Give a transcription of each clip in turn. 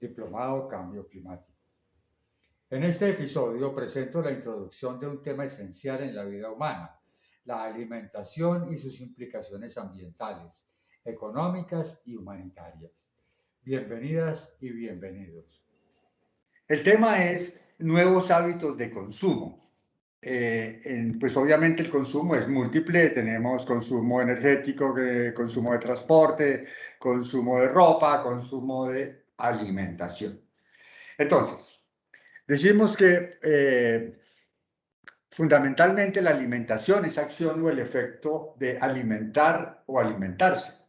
Diplomado Cambio Climático. En este episodio presento la introducción de un tema esencial en la vida humana, la alimentación y sus implicaciones ambientales, económicas y humanitarias. Bienvenidas y bienvenidos. El tema es nuevos hábitos de consumo. Pues obviamente el consumo es múltiple, tenemos consumo energético, consumo de transporte, consumo de ropa, consumo de alimentación. Entonces, decimos que fundamentalmente la alimentación es acción o el efecto de alimentar o alimentarse.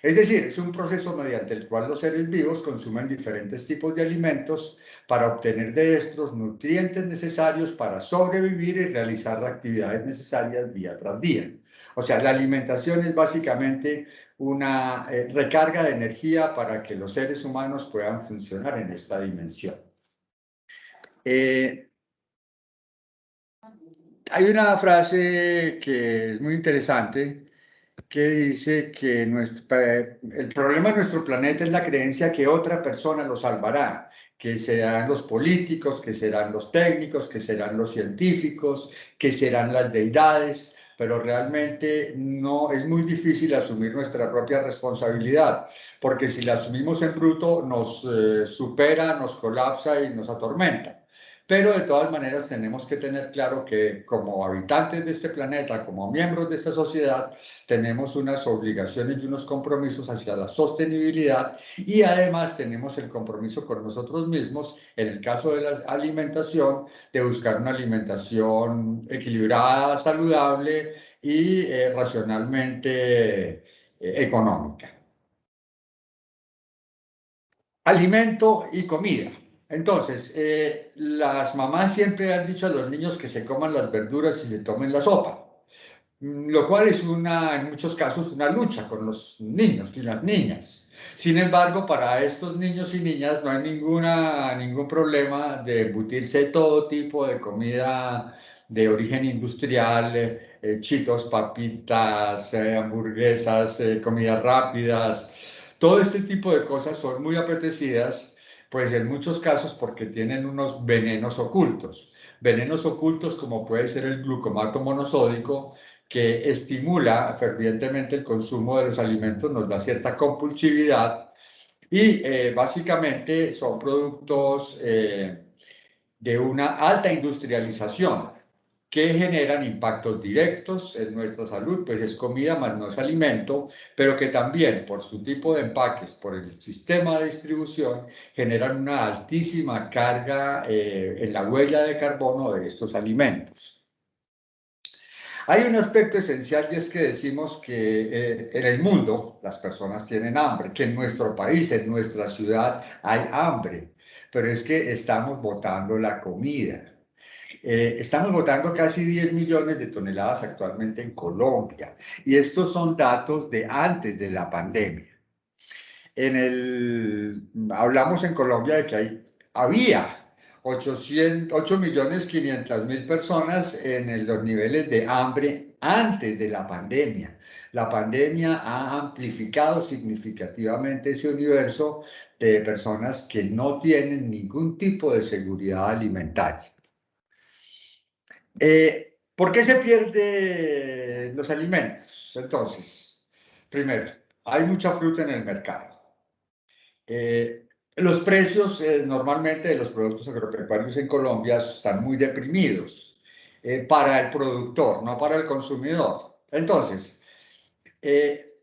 Es decir, es un proceso mediante el cual los seres vivos consumen diferentes tipos de alimentos para obtener de estos nutrientes necesarios para sobrevivir y realizar las actividades necesarias día tras día. O sea, la alimentación es básicamente una recarga de energía para que los seres humanos puedan funcionar en esta dimensión. Hay una frase que es muy interesante que dice que el problema de nuestro planeta es la creencia que otra persona lo salvará, que serán los políticos, que serán los técnicos, que serán los científicos, que serán las deidades, pero realmente no es muy difícil asumir nuestra propia responsabilidad, porque si la asumimos en bruto nos supera, nos colapsa y nos atormenta. Pero de todas maneras tenemos que tener claro que como habitantes de este planeta, como miembros de esta sociedad, tenemos unas obligaciones y unos compromisos hacia la sostenibilidad y además tenemos el compromiso con nosotros mismos, en el caso de la alimentación, de buscar una alimentación equilibrada, saludable y racionalmente económica. Alimento y comida. Entonces, las mamás siempre han dicho a los niños que se coman las verduras y se tomen la sopa, lo cual es en muchos casos una lucha con los niños y las niñas. Sin embargo, para estos niños y niñas no hay ningún problema de embutirse todo tipo de comida de origen industrial, chitos, papitas, hamburguesas, comidas rápidas. Todo este tipo de cosas son muy apetecidas, pues en muchos casos porque tienen unos venenos ocultos. Venenos ocultos como puede ser el glucomato monosódico, que estimula fervientemente el consumo de los alimentos, nos da cierta compulsividad y básicamente son productos de una alta industrialización que generan impactos directos en nuestra salud, pues es comida más no es alimento, pero que también por su tipo de empaques, por el sistema de distribución, generan una altísima carga en la huella de carbono de estos alimentos. Hay un aspecto esencial y es que decimos que en el mundo las personas tienen hambre, que en nuestro país, en nuestra ciudad hay hambre, pero es que estamos botando la comida. Estamos botando casi 10 millones de toneladas actualmente en Colombia y estos son datos de antes de la pandemia. Hablamos en Colombia de que había 8.500.000 personas en los niveles de hambre antes de la pandemia. La pandemia ha amplificado significativamente ese universo de personas que no tienen ningún tipo de seguridad alimentaria. ¿Por qué se pierden los alimentos? Entonces, primero, hay mucha fruta en el mercado. Los precios normalmente de los productos agropecuarios en Colombia están muy deprimidos para el productor, no para el consumidor. Entonces,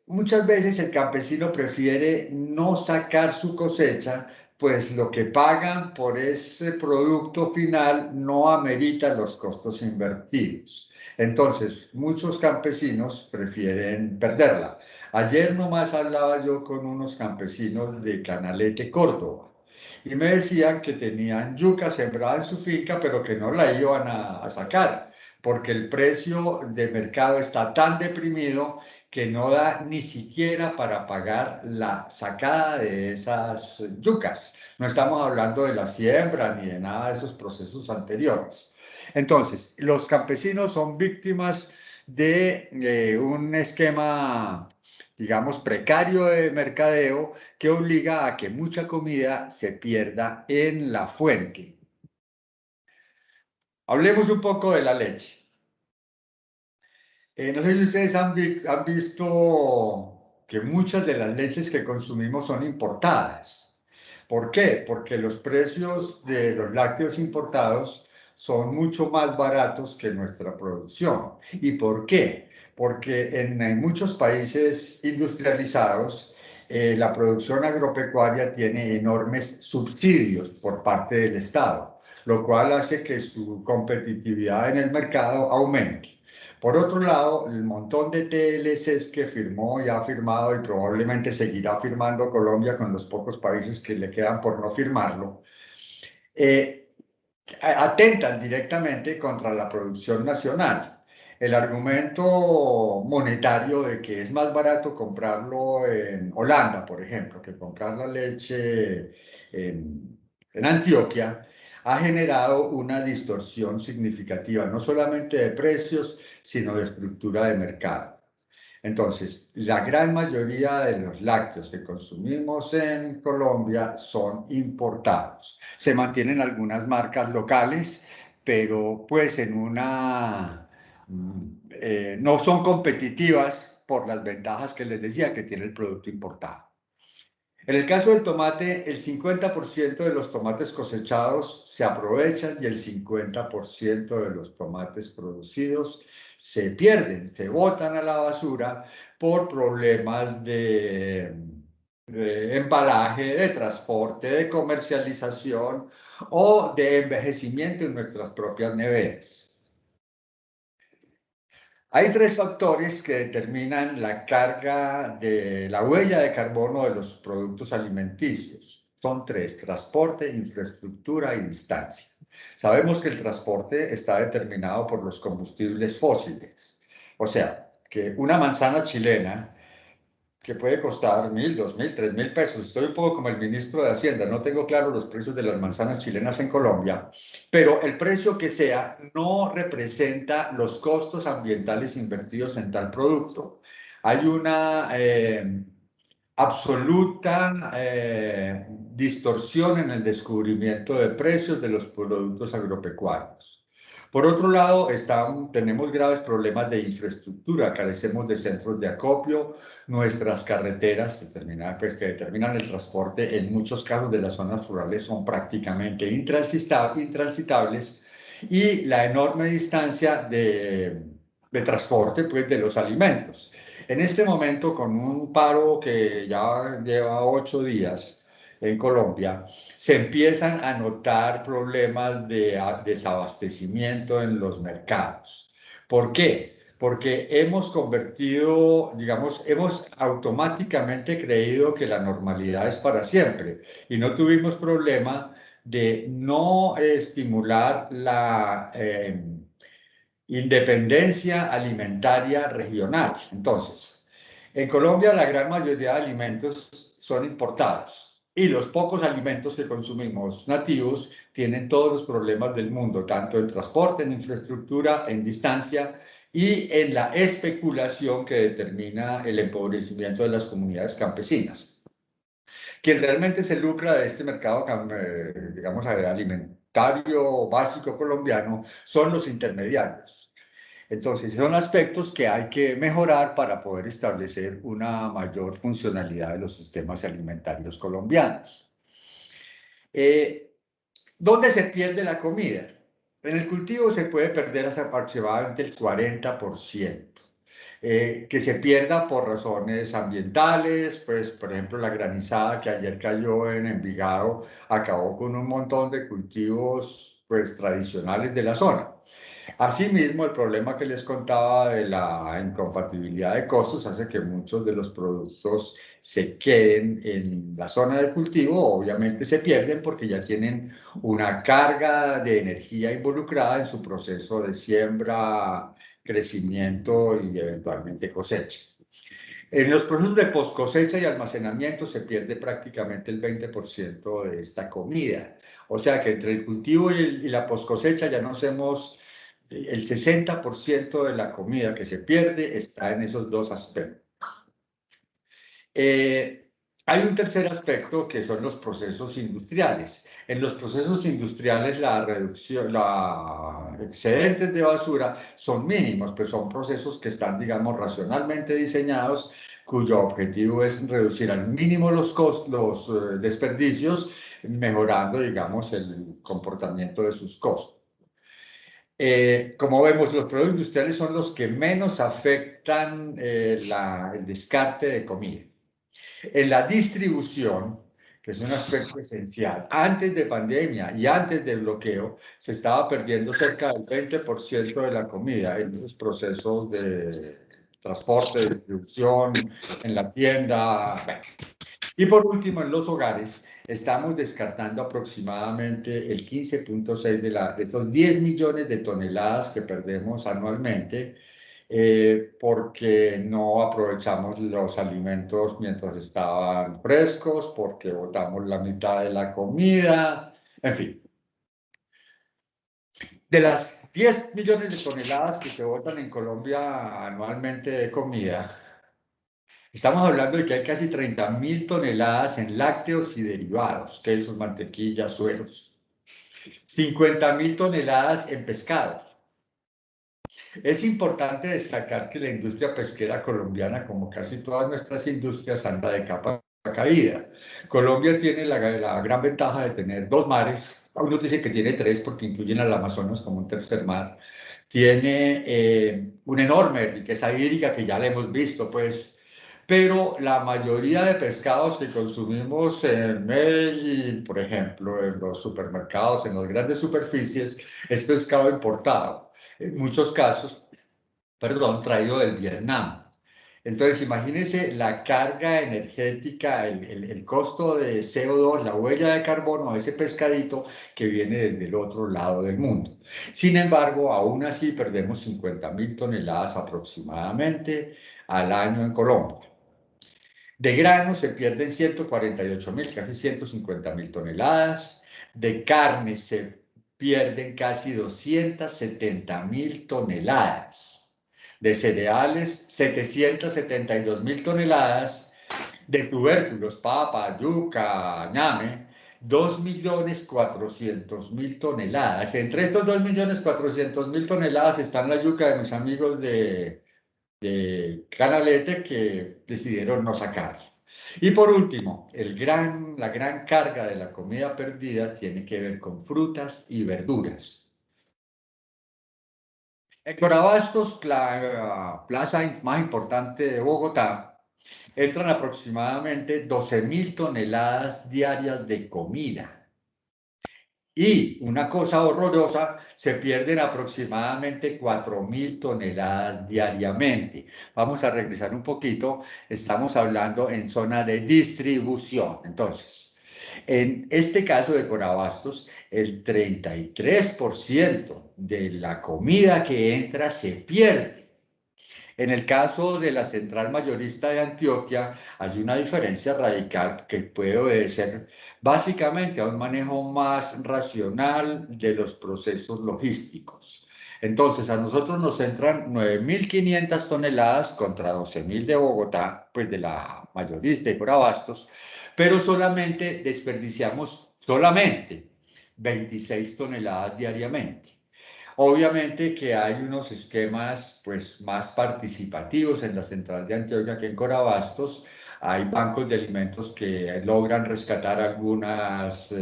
muchas veces el campesino prefiere no sacar su cosecha, pues lo que pagan por ese producto final no amerita los costos invertidos. Entonces, muchos campesinos prefieren perderla. Ayer nomás hablaba yo con unos campesinos de Canalete, Córdoba, y me decían que tenían yuca sembrada en su finca, pero que no la iban a sacar, porque el precio de mercado está tan deprimido que no da ni siquiera para pagar la sacada de esas yucas. No estamos hablando de la siembra ni de nada de esos procesos anteriores. Entonces, los campesinos son víctimas de un esquema digamos, precario de mercadeo que obliga a que mucha comida se pierda en la fuente. Hablemos un poco de la leche. No sé si ustedes han visto que muchas de las leches que consumimos son importadas. ¿Por qué? Porque los precios de los lácteos importados son mucho más baratos que nuestra producción. ¿Y por qué? Porque en muchos países industrializados la producción agropecuaria tiene enormes subsidios por parte del Estado, lo cual hace que su competitividad en el mercado aumente. Por otro lado, el montón de TLCs que firmó y ha firmado y probablemente seguirá firmando Colombia con los pocos países que le quedan por no firmarlo, eh, atentan directamente contra la producción nacional. El argumento monetario de que es más barato comprarlo en Holanda, por ejemplo, que comprar la leche en Antioquia, ha generado una distorsión significativa, no solamente de precios, sino de estructura de mercado. Entonces, la gran mayoría de los lácteos que consumimos en Colombia son importados. Se mantienen algunas marcas locales, pero pues no son competitivas por las ventajas que les decía que tiene el producto importado. En el caso del tomate, el 50% de los tomates cosechados se aprovechan y el 50% de los tomates producidos se pierden, se botan a la basura por problemas de embalaje, de transporte, de comercialización o de envejecimiento en nuestras propias neveras. Hay tres factores que determinan la carga de la huella de carbono de los productos alimenticios. Son tres: transporte, infraestructura y distancia. Sabemos que el transporte está determinado por los combustibles fósiles. O sea, que una manzana chilena que puede costar 1.000, 2.000, 3.000 pesos. Estoy un poco como el ministro de Hacienda, no tengo claro los precios de las manzanas chilenas en Colombia, pero el precio que sea no representa los costos ambientales invertidos en tal producto. Hay una absoluta distorsión en el descubrimiento de precios de los productos agropecuarios. Por otro lado, tenemos graves problemas de infraestructura, carecemos de centros de acopio, nuestras carreteras que determinan el transporte en muchos casos de las zonas rurales son prácticamente intransitables y la enorme distancia de transporte pues, de los alimentos. En este momento, con un paro que ya lleva 8 días en Colombia, se empiezan a notar problemas de desabastecimiento en los mercados. ¿Por qué? Porque hemos convertido, digamos, hemos automáticamente creído que la normalidad es para siempre y no tuvimos problema de no estimular la independencia alimentaria regional. Entonces, en Colombia la gran mayoría de alimentos son importados y los pocos alimentos que consumimos nativos tienen todos los problemas del mundo, tanto en transporte, en infraestructura, en distancia y en la especulación que determina el empobrecimiento de las comunidades campesinas. Quien realmente se lucra de este mercado, digamos, alimentario básico colombiano son los intermediarios. Entonces, son aspectos que hay que mejorar para poder establecer una mayor funcionalidad de los sistemas alimentarios colombianos. ¿Dónde se pierde la comida? En el cultivo se puede perder hasta aproximadamente el 40%. Que se pierda por razones ambientales, pues por ejemplo la granizada que ayer cayó en Envigado acabó con un montón de cultivos pues tradicionales de la zona. Asimismo, el problema que les contaba de la incompatibilidad de costos hace que muchos de los productos se queden en la zona de cultivo, obviamente se pierden porque ya tienen una carga de energía involucrada en su proceso de siembra, crecimiento y eventualmente cosecha. En los procesos de post cosecha y almacenamiento se pierde prácticamente el 20% de esta comida. O sea que entre el cultivo y la post cosecha ya no hacemos el 60% de la comida que se pierde está en esos dos aspectos. Hay un tercer aspecto que son los procesos industriales. En los procesos industriales la reducción, los excedentes de basura son mínimos, pero son procesos que están, digamos, racionalmente diseñados, cuyo objetivo es reducir al mínimo los desperdicios, mejorando, digamos, el comportamiento de sus costos. Como vemos, los productos industriales son los que menos afectan el descarte de comida. En la distribución, que es un aspecto esencial, antes de pandemia y antes del bloqueo, se estaba perdiendo cerca del 20% de la comida en los procesos de transporte, distribución, en la tienda. Bueno. Y por último, en los hogares, estamos descartando aproximadamente el 15,6 de los 10 millones de toneladas que perdemos anualmente, porque no aprovechamos los alimentos mientras estaban frescos, porque botamos la mitad de la comida, en fin. De las 10 millones de toneladas que se botan en Colombia anualmente de comida, estamos hablando de que hay casi 30.000 toneladas en lácteos y derivados, quesos, mantequilla, sueros. 50.000 toneladas en pescado. Es importante destacar que la industria pesquera colombiana, como casi todas nuestras industrias, anda de capa caída. Colombia tiene la gran ventaja de tener dos mares. Uno dice que tiene tres porque incluyen al Amazonas como un tercer mar. Tiene una enorme riqueza hídrica que ya la hemos visto, pues, pero la mayoría de pescados que consumimos en Medellín, por ejemplo, en los supermercados, en las grandes superficies, es pescado importado. En muchos casos, perdón, traído del Vietnam. Entonces, imagínense la carga energética, el costo de CO2, la huella de carbono de ese pescadito que viene desde el otro lado del mundo. Sin embargo, aún así perdemos 50.000 toneladas aproximadamente al año en Colombia. De grano se pierden 148.000, casi 150.000 toneladas. De carne se pierden casi 270.000 toneladas. De cereales, 772.000 toneladas. De tubérculos, papa, yuca, ñame, 2.400.000 toneladas. Entre estos 2.400.000 toneladas están la yuca de mis amigos de Canalete que decidieron no sacar. Y por último, la gran carga de la comida perdida tiene que ver con frutas y verduras. En Corabastos, la plaza más importante de Bogotá, entran aproximadamente 12.000 toneladas diarias de comida. Y una cosa horrorosa, se pierden aproximadamente 4.000 toneladas diariamente. Vamos a regresar un poquito, estamos hablando en zona de distribución. Entonces, en este caso de Corabastos, el 33% de la comida que entra se pierde. En el caso de la central mayorista de Antioquia, hay una diferencia radical que puede obedecer básicamente a un manejo más racional de los procesos logísticos. Entonces, a nosotros nos entran 9.500 toneladas contra 12.000 de Bogotá, pues de la mayorista y por abastos, pero solamente desperdiciamos 26 toneladas diariamente. Obviamente que hay unos esquemas pues, más participativos en la central de Antioquia que en Corabastos. Hay bancos de alimentos que logran rescatar algunos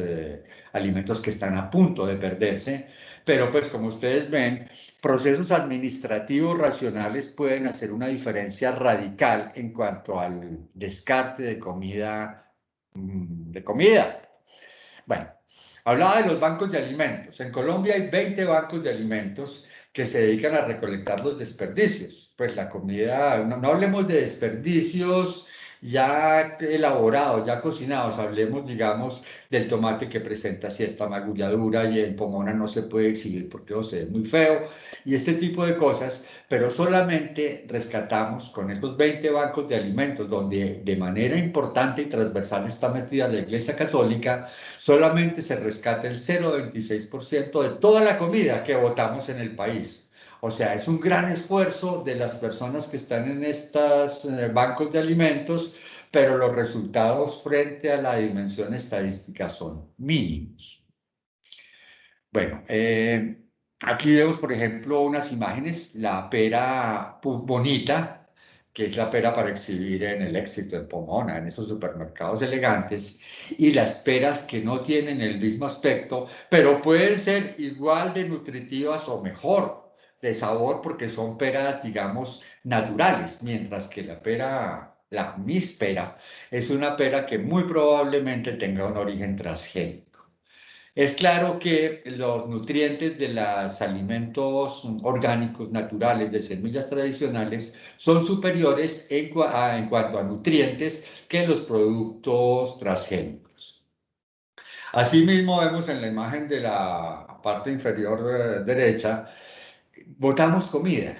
alimentos que están a punto de perderse, pero pues como ustedes ven, procesos administrativos racionales pueden hacer una diferencia radical en cuanto al descarte de comida, Bueno, hablaba de los bancos de alimentos. En Colombia hay 20 bancos de alimentos que se dedican a recolectar los desperdicios. Pues la comida, no hablemos de desperdicios ya elaborados, ya cocinados, hablemos, digamos, del tomate que presenta cierta magulladura y en Pomona no se puede exhibir porque se ve muy feo y este tipo de cosas, pero solamente rescatamos con estos 20 bancos de alimentos donde de manera importante y transversal está metida la Iglesia Católica. Solamente se rescata el 0,26% de toda la comida que botamos en el país. O sea, es un gran esfuerzo de las personas que están en estos bancos de alimentos, pero los resultados frente a la dimensión estadística son mínimos. Bueno, aquí vemos, por ejemplo, unas imágenes, la pera bonita, que es la pera para exhibir en el Éxito, en Pomona, en esos supermercados elegantes, y las peras que no tienen el mismo aspecto, pero pueden ser igual de nutritivas o mejor de sabor porque son peras, digamos, naturales, mientras que la pera, la mispera, es una pera que muy probablemente tenga un origen transgénico. Es claro que los nutrientes de los alimentos orgánicos naturales de semillas tradicionales son superiores en cuanto a nutrientes que los productos transgénicos. Asimismo, vemos en la imagen de la parte inferior derecha, botamos comida.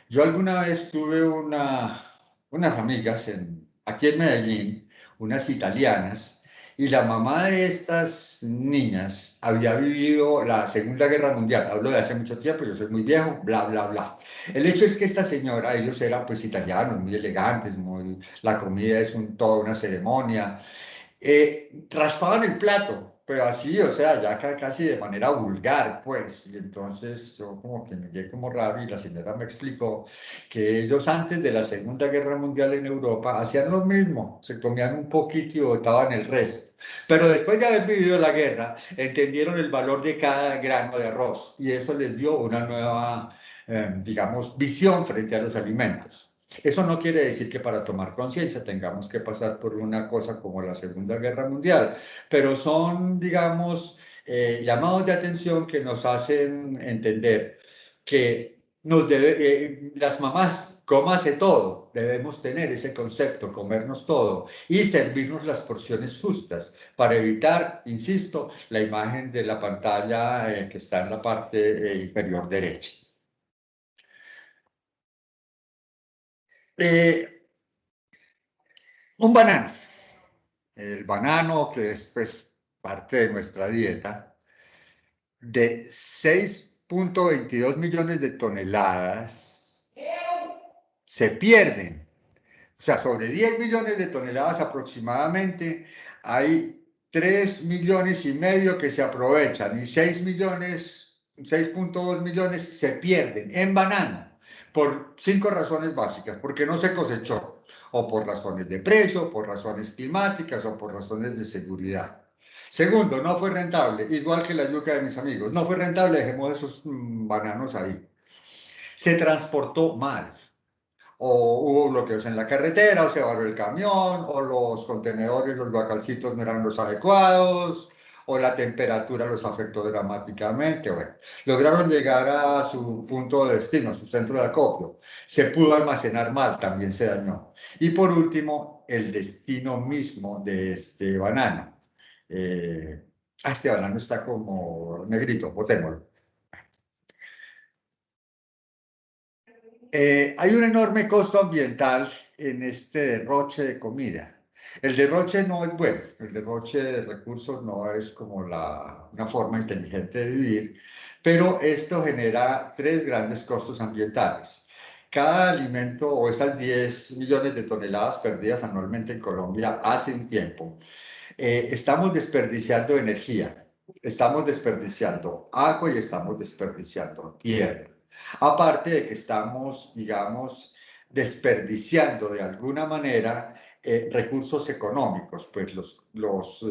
Yo alguna vez tuve unas amigas aquí en Medellín, unas italianas, y la mamá de estas niñas había vivido la Segunda Guerra Mundial. Hablo de hace mucho tiempo, yo soy muy viejo, bla, bla, bla. El hecho es que esta señora, ellos eran pues italianos, muy elegantes, la comida es toda una ceremonia, raspaban el plato, pero así, o sea, ya casi de manera vulgar, pues. Y entonces yo como que me quedé como raro y la señora me explicó que ellos antes de la Segunda Guerra Mundial en Europa hacían lo mismo, se comían un poquito y botaban el resto. Pero después de haber vivido la guerra, entendieron el valor de cada grano de arroz y eso les dio una nueva, digamos, visión frente a los alimentos. Eso no quiere decir que para tomar conciencia tengamos que pasar por una cosa como la Segunda Guerra Mundial, pero son, digamos, llamados de atención que nos hacen entender que las mamás, cómase todo, debemos tener ese concepto, comernos todo y servirnos las porciones justas para evitar, insisto, la imagen de la pantalla que está en la parte inferior derecha. Eh, un banano. El banano, que es pues, parte de nuestra dieta, de 6,22 millones de toneladas se pierden. O sea, sobre 10 millones de toneladas aproximadamente, hay 3,5 millones que se aprovechan y 6,2 millones se pierden en banano por 5 razones básicas, porque no se cosechó, o por razones de precio, por razones climáticas o por razones de seguridad. Segundo, no fue rentable, igual que la yuca de mis amigos, no fue rentable, dejemos esos bananos ahí. Se transportó mal, o hubo bloqueos en la carretera, o se varó el camión, o los contenedores, los guacalcitos no eran los adecuados, o la temperatura los afectó dramáticamente. Bueno, lograron llegar a su punto de destino, a su centro de acopio. Se pudo almacenar mal, también se dañó. Y por último, el destino mismo de este banano. Este banano está como negrito, botémoslo. Hay un enorme costo ambiental en este derroche de comida. El derroche no es bueno, el derroche de recursos no es como una forma inteligente de vivir, pero esto genera tres grandes costos ambientales. Cada alimento o esas 10 millones de toneladas perdidas anualmente en Colombia hace un tiempo, estamos desperdiciando energía, estamos desperdiciando agua y estamos desperdiciando tierra. Aparte de que estamos, digamos, desperdiciando de alguna manera recursos económicos, pues los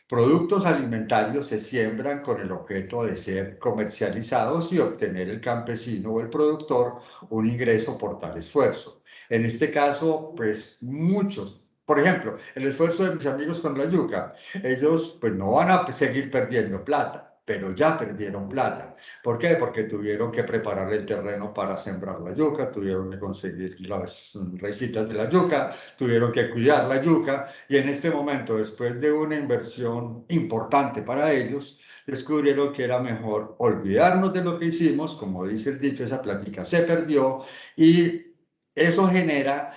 productos alimentarios se siembran con el objeto de ser comercializados y obtener el campesino o el productor un ingreso por tal esfuerzo. En este caso, pues muchos. Por ejemplo, el esfuerzo de mis amigos con la yuca, ellos pues no van a seguir perdiendo plata, pero ya perdieron plata. ¿Por qué? Porque tuvieron que preparar el terreno para sembrar la yuca, tuvieron que conseguir las raícitas de la yuca, tuvieron que cuidar la yuca y en este momento, después de una inversión importante para ellos, descubrieron que era mejor olvidarnos de lo que hicimos, como dice el dicho, esa plática se perdió y Eso genera,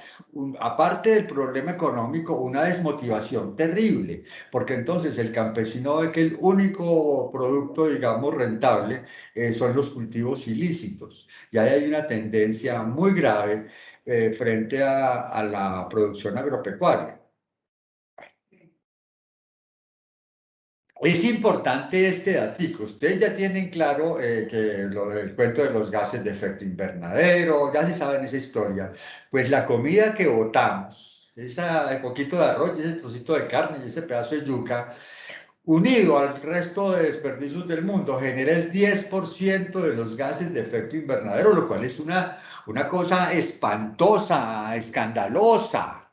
aparte del problema económico, una desmotivación terrible, porque entonces el campesino ve que el único producto, digamos, rentable son los cultivos ilícitos. Y ahí hay una tendencia muy grave frente a la producción agropecuaria. Es importante este datico. Ustedes ya tienen claro que lo del cuento de los gases de efecto invernadero, ya se saben esa historia. Pues la comida que botamos, ese poquito de arroz y ese trocito de carne y ese pedazo de yuca, unido al resto de desperdicios del mundo, genera el 10% de los gases de efecto invernadero, lo cual es una cosa espantosa, escandalosa,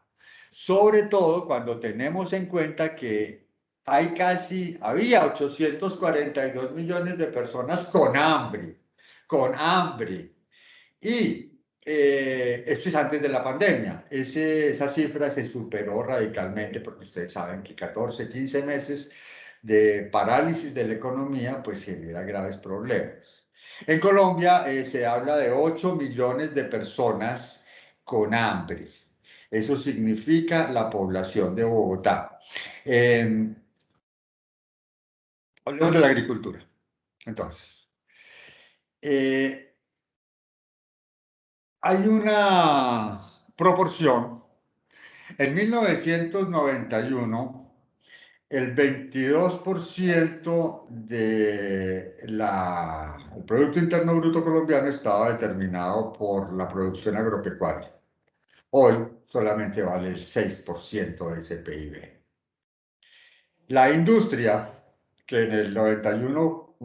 sobre todo cuando tenemos en cuenta que había 842 millones de personas con hambre, y esto es antes de la pandemia. Esa cifra se superó radicalmente porque ustedes saben que 14, 15 meses de parálisis de la economía pues genera graves problemas. En Colombia se habla de 8 millones de personas con hambre. Eso significa la población de Bogotá. Eh, Hablemos de la agricultura. Entonces, eh, hay una proporción. En 1991, el 22% del Producto Interno Bruto colombiano estaba determinado por la producción agropecuaria. Hoy solamente vale el 6% de ese PIB. La industria, que en el 91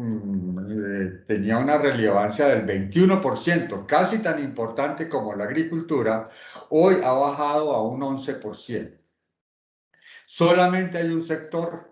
tenía una relevancia del 21%, casi tan importante como la agricultura, hoy ha bajado a un 11%. Solamente hay un sector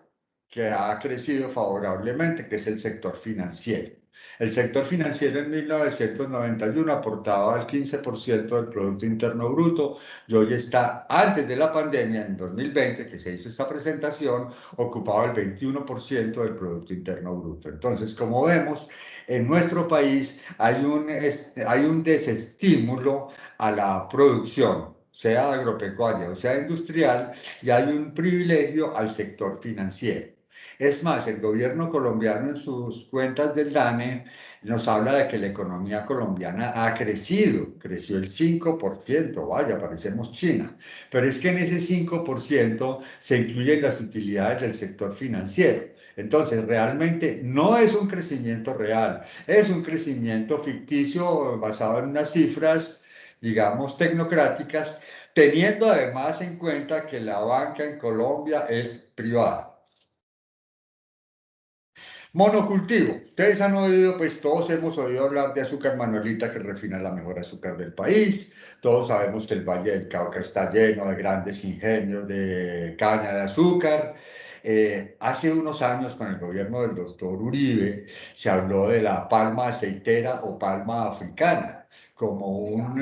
que ha crecido favorablemente, que es el sector financiero. El sector financiero en 1991 aportaba el 15% del Producto Interno Bruto y hoy está, antes de la pandemia, en 2020, que se hizo esta presentación, ocupaba el 21% del Producto Interno Bruto. Entonces, como vemos, en nuestro país hay un desestímulo a la producción, sea agropecuaria o sea industrial, y hay un privilegio al sector financiero. Es más, el gobierno colombiano en sus cuentas del DANE nos habla de que la economía colombiana ha crecido, creció el 5%, vaya, parecemos China, pero es que en ese 5% se incluyen las utilidades del sector financiero. Entonces, realmente no es un crecimiento real, es un crecimiento ficticio basado en unas cifras, digamos, tecnocráticas, teniendo además en cuenta que la banca en Colombia es privada. Monocultivo. Ustedes han oído, pues todos hemos oído hablar de Azúcar Manuelita, que refina la mejor azúcar del país. Todos sabemos que el Valle del Cauca está lleno de grandes ingenios de caña de azúcar. Hace unos años, con el gobierno del doctor Uribe, se habló de la palma aceitera o palma africana como un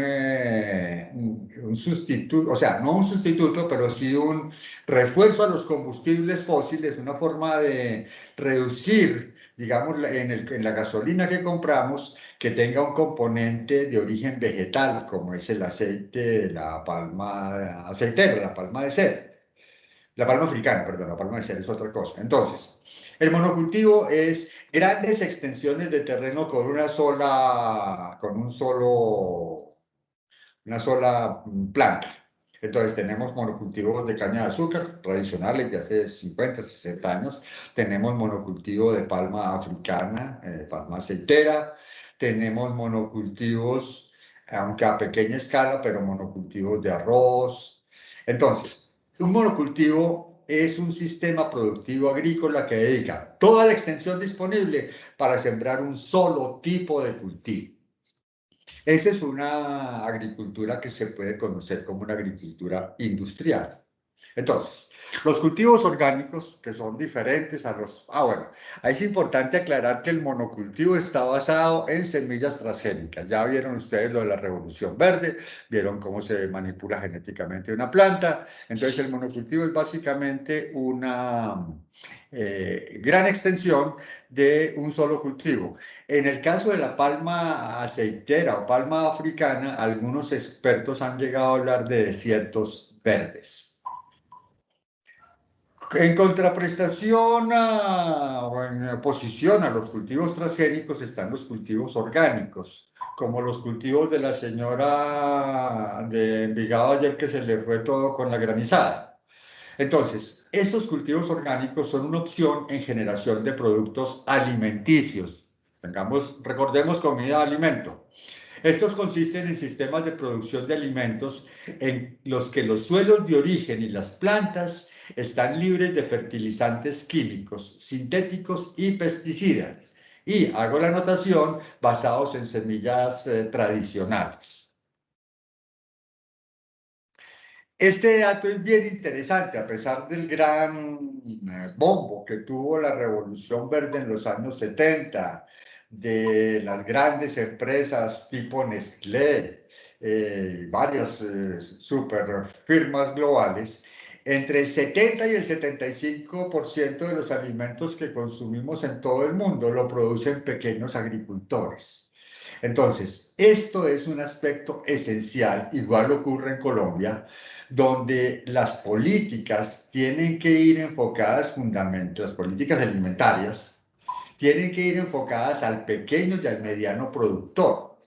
sustituto, o sea, no un sustituto, pero sí un refuerzo a los combustibles fósiles, una forma de reducir, digamos, en la gasolina que compramos, que tenga un componente de origen vegetal, como es el aceite de la palma aceitera, la palma de cera. La palma africana, perdón, la palma de cera es otra cosa. Entonces, el monocultivo es grandes extensiones de terreno con una sola planta. Entonces tenemos monocultivos de caña de azúcar tradicionales de hace 50, 60 años. Tenemos monocultivo de palma africana, palma aceitera. Tenemos monocultivos, aunque a pequeña escala, pero monocultivos de arroz. Entonces, un monocultivo es un sistema productivo agrícola que dedica toda la extensión disponible para sembrar un solo tipo de cultivo. Esa es una agricultura que se puede conocer como una agricultura industrial. Entonces, Los cultivos orgánicos, que son diferentes a los... bueno, ahí es importante aclarar que el monocultivo está basado en semillas transgénicas. Ya vieron ustedes lo de la Revolución Verde, vieron cómo se manipula genéticamente una planta. Entonces el monocultivo es básicamente una gran extensión de un solo cultivo. En el caso de la palma aceitera o palma africana, algunos expertos han llegado a hablar de desiertos verdes. En contraprestación o en oposición a los cultivos transgénicos están los cultivos orgánicos, como los cultivos de la señora de Envigado ayer que se le fue todo con la granizada. Entonces, estos cultivos orgánicos son una opción en generación de productos alimenticios. Recordemos comida, alimento. Estos consisten en sistemas de producción de alimentos en los que los suelos de origen y las plantas están libres de fertilizantes químicos, sintéticos y pesticidas. Y hago la anotación basados en semillas tradicionales. Este dato es bien interesante, a pesar del gran bombo que tuvo la Revolución Verde en los años 70, de las grandes empresas tipo Nestlé, varias super firmas globales. Entre el 70 y el 75% de los alimentos que consumimos en todo el mundo lo producen pequeños agricultores. Entonces, esto es un aspecto esencial, igual ocurre en Colombia, donde las políticas tienen que ir enfocadas fundamentalmente, las políticas alimentarias, tienen que ir enfocadas al pequeño y al mediano productor.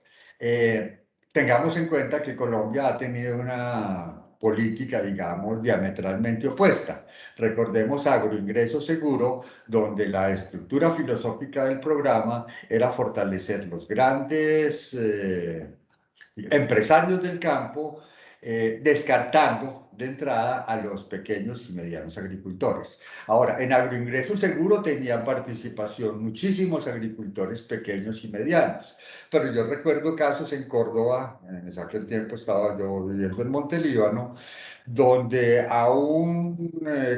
Tengamos en cuenta que Colombia ha tenido una política, digamos, diametralmente opuesta. Recordemos Agroingreso Seguro, donde la estructura filosófica del programa era fortalecer los grandes empresarios del campo, descartando de entrada a los pequeños y medianos agricultores. Ahora, en Agroingreso Seguro tenían participación muchísimos agricultores pequeños y medianos, pero yo recuerdo casos en Córdoba, en aquel tiempo estaba yo viviendo en Montelíbano, donde a un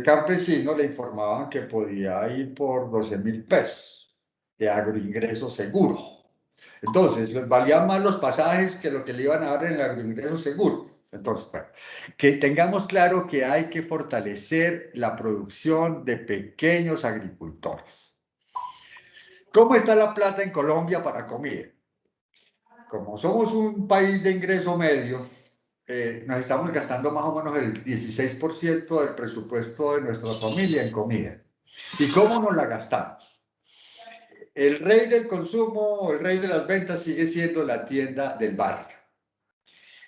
campesino le informaban que podía ir por 12.000 pesos de agroingreso seguro. Entonces, valían más los pasajes que lo que le iban a dar en el agroingreso seguro. Entonces, bueno, que tengamos claro que hay que fortalecer la producción de pequeños agricultores. ¿Cómo está la plata en Colombia para comida? Como somos un país de ingreso medio, nos estamos gastando más o menos el 16% del presupuesto de nuestra familia en comida. ¿Y cómo nos la gastamos? El rey del consumo, el rey de las ventas sigue siendo la tienda del barrio.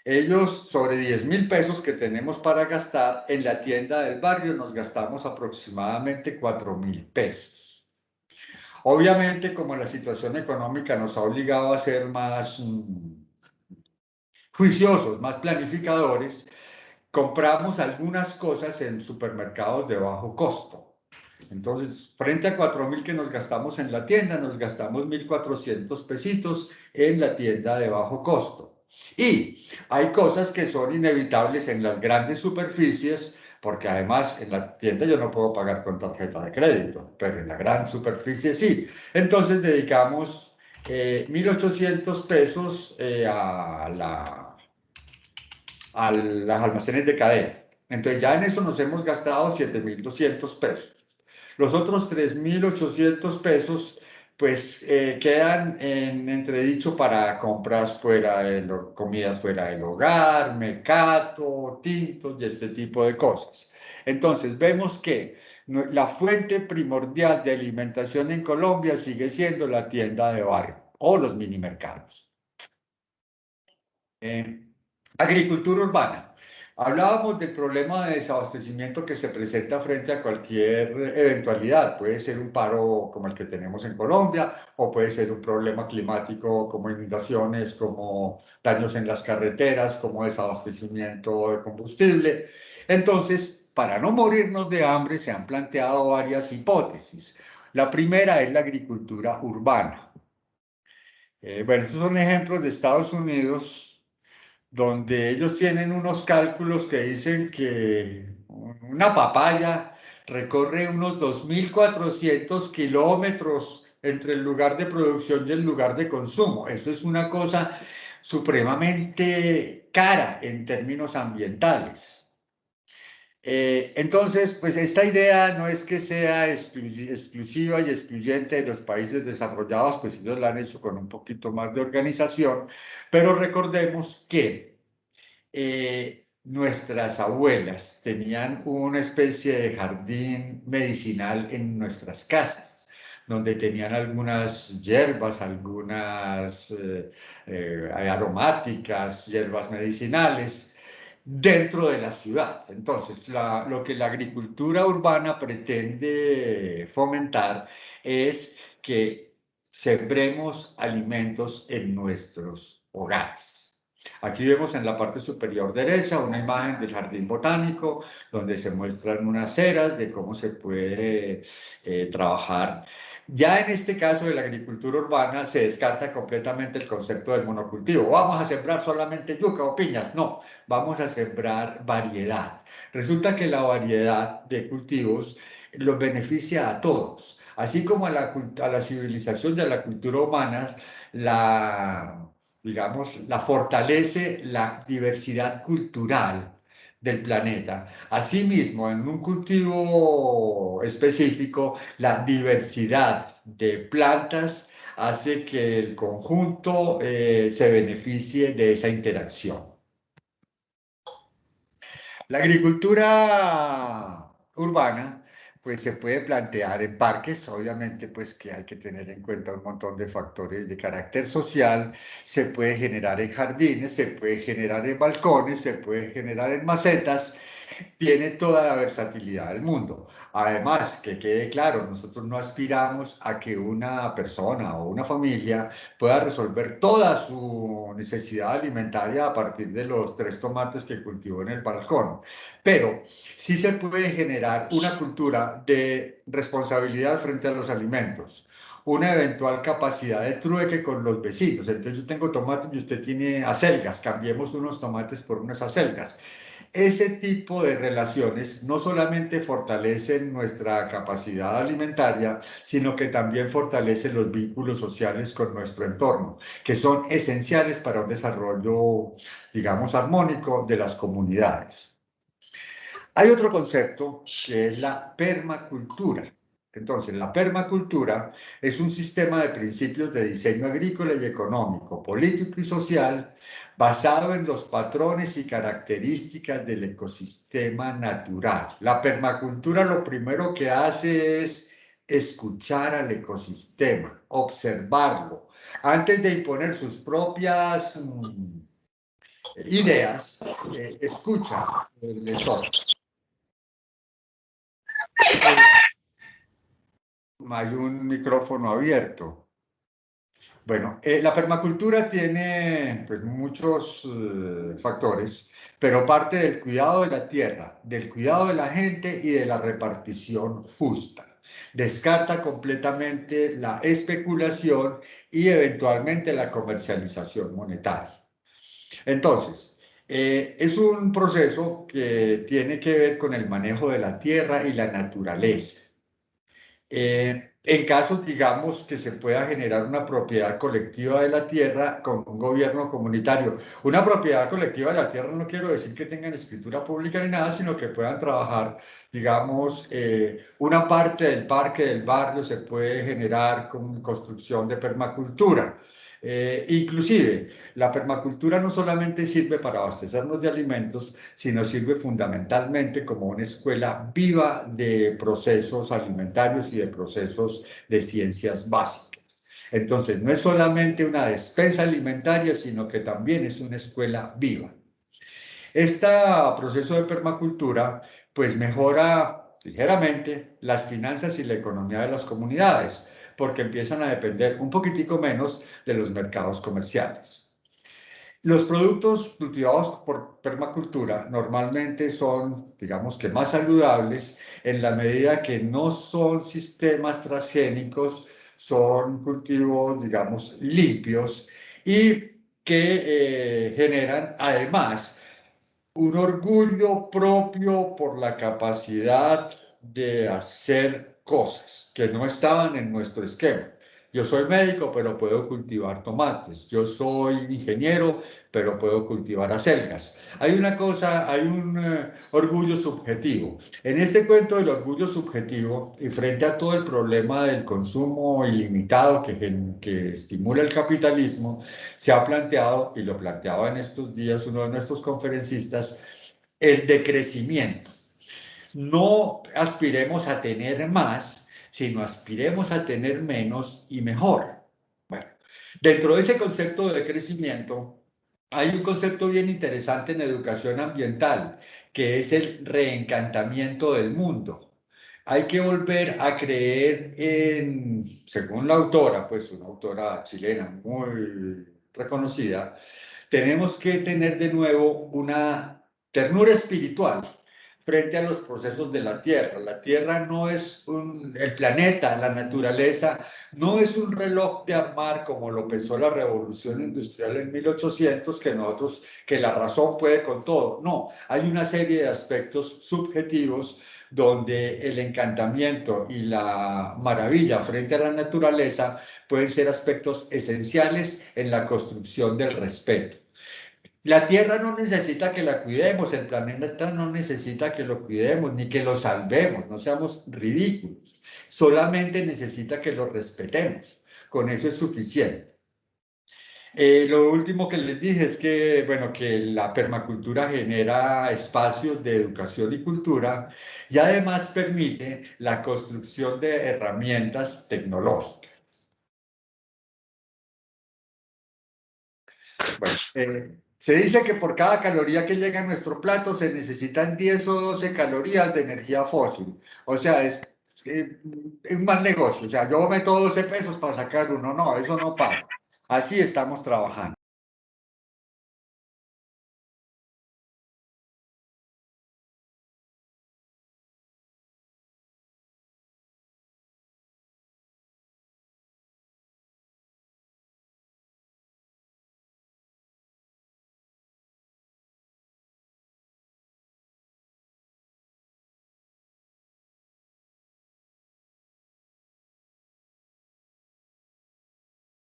Ellos, sobre 10.000 pesos que tenemos para gastar, en la tienda del barrio nos gastamos aproximadamente 4.000 pesos. Obviamente, como la situación económica nos ha obligado a ser más juiciosos, más planificadores, compramos algunas cosas en supermercados de bajo costo. Entonces, frente a 4.000 que nos gastamos en la tienda, nos gastamos 1.400 pesitos en la tienda de bajo costo. Y hay cosas que son inevitables en las grandes superficies, porque además en la tienda yo no puedo pagar con tarjeta de crédito, pero en la gran superficie sí. Entonces dedicamos 1.800 pesos a las almacenes de cadena. Entonces ya en eso nos hemos gastado 7.200 pesos. Los otros 3.800 pesos pues quedan en entredicho para compras fuera de comidas fuera del hogar, mercado, tintos y este tipo de cosas. Entonces vemos que la fuente primordial de alimentación en Colombia sigue siendo la tienda de barrio o los mini mercados. Agricultura urbana. Hablábamos del problema de desabastecimiento que se presenta frente a cualquier eventualidad. Puede ser un paro como el que tenemos en Colombia, o puede ser un problema climático como inundaciones, como daños en las carreteras, como desabastecimiento de combustible. Entonces, para no morirnos de hambre, se han planteado varias hipótesis. La primera es la agricultura urbana. Bueno, estos son ejemplos de Estados Unidos, donde ellos tienen unos cálculos que dicen que una papaya recorre unos 2.400 kilómetros entre el lugar de producción y el lugar de consumo. Eso es una cosa supremamente cara en términos ambientales. Entonces, pues esta idea no es que sea exclusiva y excluyente de los países desarrollados, pues ellos la han hecho con un poquito más de organización, pero recordemos que nuestras abuelas tenían una especie de jardín medicinal en nuestras casas, donde tenían algunas hierbas, algunas aromáticas, hierbas medicinales dentro de la ciudad. Entonces, lo que la agricultura urbana pretende fomentar es que sembremos alimentos en nuestros hogares. Aquí vemos en la parte superior derecha una imagen del jardín botánico donde se muestran unas ceras de cómo se puede trabajar. Ya en este caso de la agricultura urbana se descarta completamente el concepto del monocultivo. Vamos a sembrar solamente yuca o piñas. No, vamos a sembrar variedad. Resulta que la variedad de cultivos los beneficia a todos. Así como a la civilización y a la cultura humana, digamos, la fortalece la diversidad cultural del planeta. Asimismo, en un cultivo específico, la diversidad de plantas hace que el conjunto se beneficie de esa interacción. La agricultura urbana, pues se puede plantear en parques, obviamente, pues que hay que tener en cuenta un montón de factores de carácter social, se puede generar en jardines, se puede generar en balcones, se puede generar en macetas, tiene toda la versatilidad del mundo. Además, que quede claro, nosotros no aspiramos a que una persona o una familia pueda resolver toda su necesidad alimentaria a partir de los 3 tomates que cultivó en el balcón. Pero sí se puede generar una cultura de responsabilidad frente a los alimentos, una eventual capacidad de trueque con los vecinos. Entonces yo tengo tomates y usted tiene acelgas, cambiemos unos tomates por unas acelgas. Ese tipo de relaciones no solamente fortalecen nuestra capacidad alimentaria, sino que también fortalecen los vínculos sociales con nuestro entorno, que son esenciales para un desarrollo, digamos, armónico de las comunidades. Hay otro concepto que es la permacultura. Entonces, la permacultura es un sistema de principios de diseño agrícola y económico, político y social, basado en los patrones y características del ecosistema natural. La permacultura lo primero que hace es escuchar al ecosistema, observarlo, antes de imponer sus propias ideas, escucha el entorno. Hay un micrófono abierto. Bueno, la permacultura tiene pues, muchos factores, pero parte del cuidado de la tierra, del cuidado de la gente y de la repartición justa. Descarta completamente la especulación y eventualmente la comercialización monetaria. Entonces, es un proceso que tiene que ver con el manejo de la tierra y la naturaleza. En casos, digamos, que se pueda generar una propiedad colectiva de la tierra con un gobierno comunitario. Una propiedad colectiva de la tierra no quiero decir que tengan escritura pública ni nada, sino que puedan trabajar, digamos, una parte del parque, del barrio, se puede generar con construcción de permacultura. Inclusive, la permacultura no solamente sirve para abastecernos de alimentos, sino sirve fundamentalmente como una escuela viva de procesos alimentarios y de procesos de ciencias básicas. Entonces, no es solamente una despensa alimentaria, sino que también es una escuela viva. Este proceso de permacultura, pues mejora ligeramente las finanzas y la economía de las comunidades, porque empiezan a depender un poquitico menos de los mercados comerciales. Los productos cultivados por permacultura normalmente son, digamos que más saludables en la medida que no son sistemas transgénicos, son cultivos, digamos, limpios y que generan además un orgullo propio por la capacidad de hacer cosas que no estaban en nuestro esquema. Yo soy médico, pero puedo cultivar tomates. Yo soy ingeniero, pero puedo cultivar acelgas. Hay una cosa, hay un orgullo subjetivo. En este cuento del orgullo subjetivo, y frente a todo el problema del consumo ilimitado que estimula el capitalismo, se ha planteado, y lo planteaba en estos días uno de nuestros conferencistas, el decrecimiento. No aspiremos a tener más, sino aspiremos a tener menos y mejor. Bueno, dentro de ese concepto de crecimiento, hay un concepto bien interesante en educación ambiental, que es el reencantamiento del mundo. Hay que volver a creer en, según la autora, pues una autora chilena muy reconocida, tenemos que tener de nuevo una ternura espiritual frente a los procesos de la Tierra. La Tierra no es el planeta, la naturaleza, no es un reloj de armar como lo pensó la Revolución Industrial en 1800, que la razón puede con todo. No, hay una serie de aspectos subjetivos donde el encantamiento y la maravilla frente a la naturaleza pueden ser aspectos esenciales en la construcción del respeto. La Tierra no necesita que la cuidemos, el planeta no necesita que lo cuidemos, ni que lo salvemos, no seamos ridículos. Solamente necesita que lo respetemos. Con eso es suficiente. Lo último que les dije es que, bueno, que la permacultura genera espacios de educación y cultura y además permite la construcción de herramientas tecnológicas. Bueno, se dice que por cada caloría que llega a nuestro plato se necesitan 10 o 12 calorías de energía fósil. O sea, es un mal negocio. O sea, yo meto 12 pesos para sacar uno. No, eso no paga. Así estamos trabajando.